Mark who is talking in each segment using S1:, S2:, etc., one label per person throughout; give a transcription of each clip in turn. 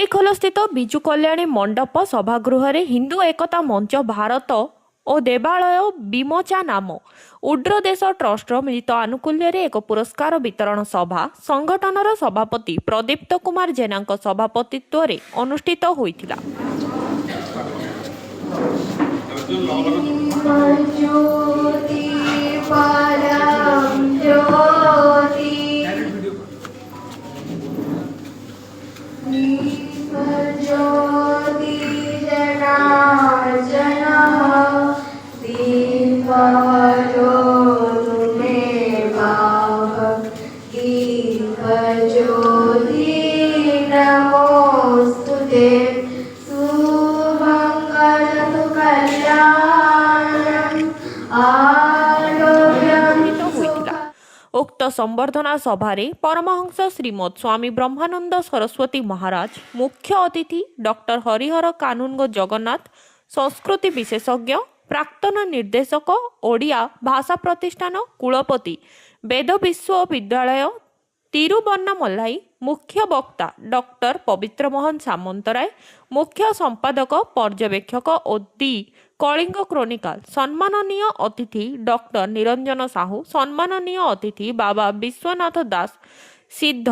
S1: ଚଣ୍ଡିଖୋଲସ୍ଥିତ ବିଜୁ କଲ୍ୟାଣୀ ମଣ୍ଡପ ସଭାଗୃହରେ ହିନ୍ଦୁ ଏକତା ମଞ୍ଚ ଭାରତ ଓ ଦେବାଳୟ ବିମୋଚା ନାମ ଉଡ୍ର ଦେଶ ଟ୍ରଷ୍ଟର ମିଳିତ ଆନୁକୂଲ୍ୟରେ ଏକ ପୁରସ୍କାର ବିତରଣ ସଭା ସଂଗଠନର ସଭାପତି ପ୍ରଦୀପ୍ତ କୁମାର ଜେନାଙ୍କ ସଭାପତିତ୍ୱରେ ଅନୁଷ୍ଠିତ ହୋଇଥିଲା। उक्त संबर्धना सभारे परमहंस श्रीमद स्वामी ब्रह्मानंद सरस्वती महाराज, मुख्य अतिथि डॉक्टर हरिहर कानूनगो जगन्नाथ, संस्कृति विशेषज्ञ, प्राक्तन निर्देशक ओडिया भाषा प्रतिष्ठान कुलपति वेद विश्वविद्यालय तिरुवन्नामलाई, मुख्य वक्ता डॉक्टर पवित्र मोहन सामंतराय, मुख्य संपादक पर्यवेक्षक ओ दी कलिंग क्रोनिकल, सम्माननीय अतिथि डॉक्टर निरंजन साहू, सम्माननीय अतिथि बाबा विश्वनाथ दास सिद्ध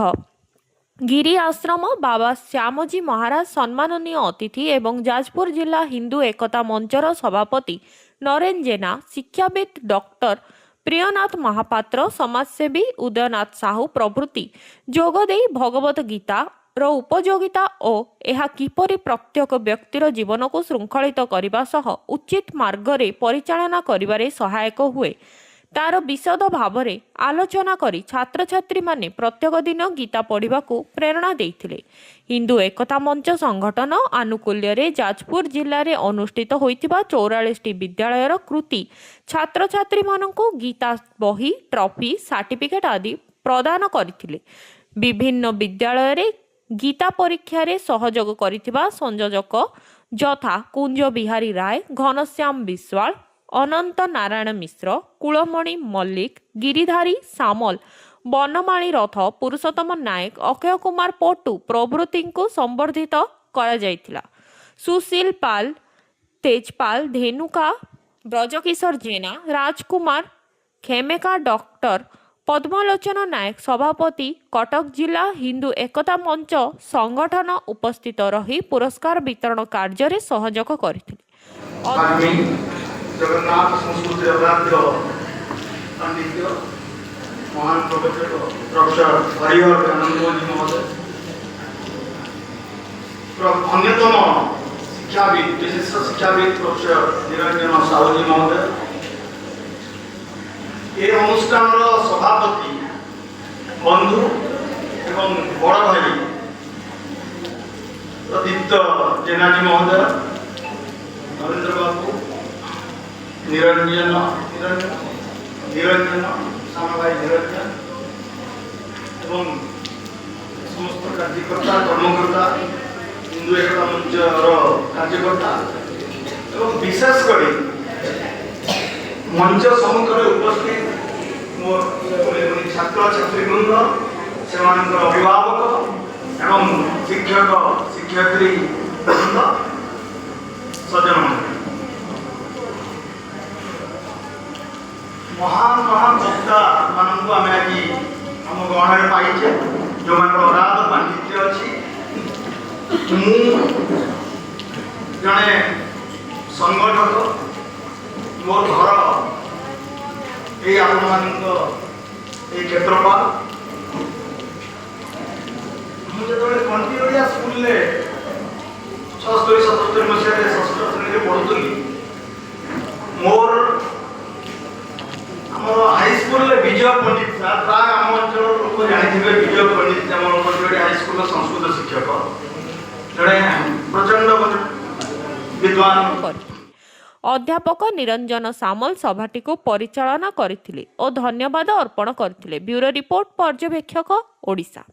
S1: गिरी आश्रम बाबा श्यामजी महाराज, सम्माननीय अतिथि एवं जाजपुर जिला हिंदू एकता मंचर सभापति नरेन जेना, शिक्षाविद डॉक्टर प्रियनाथ महापात्र, समाजसेवी उदयनाथ साहू प्रभृति जोगदे भगवत गीता उपयोगिता और यह किपरि प्रत्येक व्यक्तिर जीवन को श्रृंखलित करने सह उचित मार्ग रे परिचालना करिबारे सहायक हुए तार विशद भाव में आलोचना करी छात्र छात्री माने प्रत्येक दिन गीता पढ़ा प्रेरणा देइथिले। हिंदू एकता मंच संगठन आनुकूल्य रे जाजपुर जिले में अनुष्ठित होइतिबा 44 विद्यालयर कृति छात्र छात्री मानकु गीता बही, ट्रॉफी, सर्टिफिकेट आदि प्रदान करथिले। विभिन्न विद्यालय रे गीता परीक्षा रे सहयोग करिथिबा संयोजक यथा कुंज बिहारी राय, घनश्याम विश्वाल, अनंत नारायण मिश्र, कुलमणि मल्लिक, गिरिधारी सामल, बनमाली रथ, पुरुषोत्तम नायक, अक्षय कुमार पट्टू प्रभृति को संबर्धित करा जायतिला। सुशील पाल, तेजपाल, धेनुका, ब्रजकिशोर जेना, राजकुमार खेमेका, डॉक्टर पद्मलोचन नायक सभापति कटक जिला हिंदू एकता मंच संगठन उपस्थित रही पुरस्कार वितरण कार्य रे सहयोग करथिले।
S2: जगन्नाथ संस्कृति अवराध्य पंडित महान प्रोफेसर प्रोफेसर हरिहर कानूनगो जी महोदय, अन्यतम शिक्षाविद विशिष्ट शिक्षाविद प्रोफेसर निरंजन साहू जी महोदय, ये अनुष्ठान सभापति बंधु एवं बड़ भाई प्रदीप्त जेना जी महोदय, नरेंद्र बाबू, निरंजन सामा भाई निरंजन एवं समस्त कार्यकर्ता कर्मकर्ता हिंदू एकता मंचर कार्यकर्ता एवं विशेषकर मंच सम्मुखें उपस्थित मोर छात्र छात्रीवृंद से अभिभावक एवं शिक्षक शिक्षयित्री वृंद सज्जन महान महान वक्ता मानक आम आज आम गहण पाइचे जो अराध पांडित्य अच्छी जड़े संगठक मोर घर ये आपण क्षेत्रपाल मुझे कंटिन्यूरिया स्कूल 76-77 मसीह षष्ठ श्रेणी पढ़ुली मोर हाईस्कूल विजय पंडित प्राय आम अंचल लोक जानी विजय पंडित हाईस्कूल संस्कृत शिक्षक जड़े प्रचंड विद्वान।
S1: अध्यापक निरंजन सामल सभाटी को परिचालना करथिले और धन्यवाद अर्पण करथिले। ब्यूरो रिपोर्ट पर्यवेक्षक ओडिशा।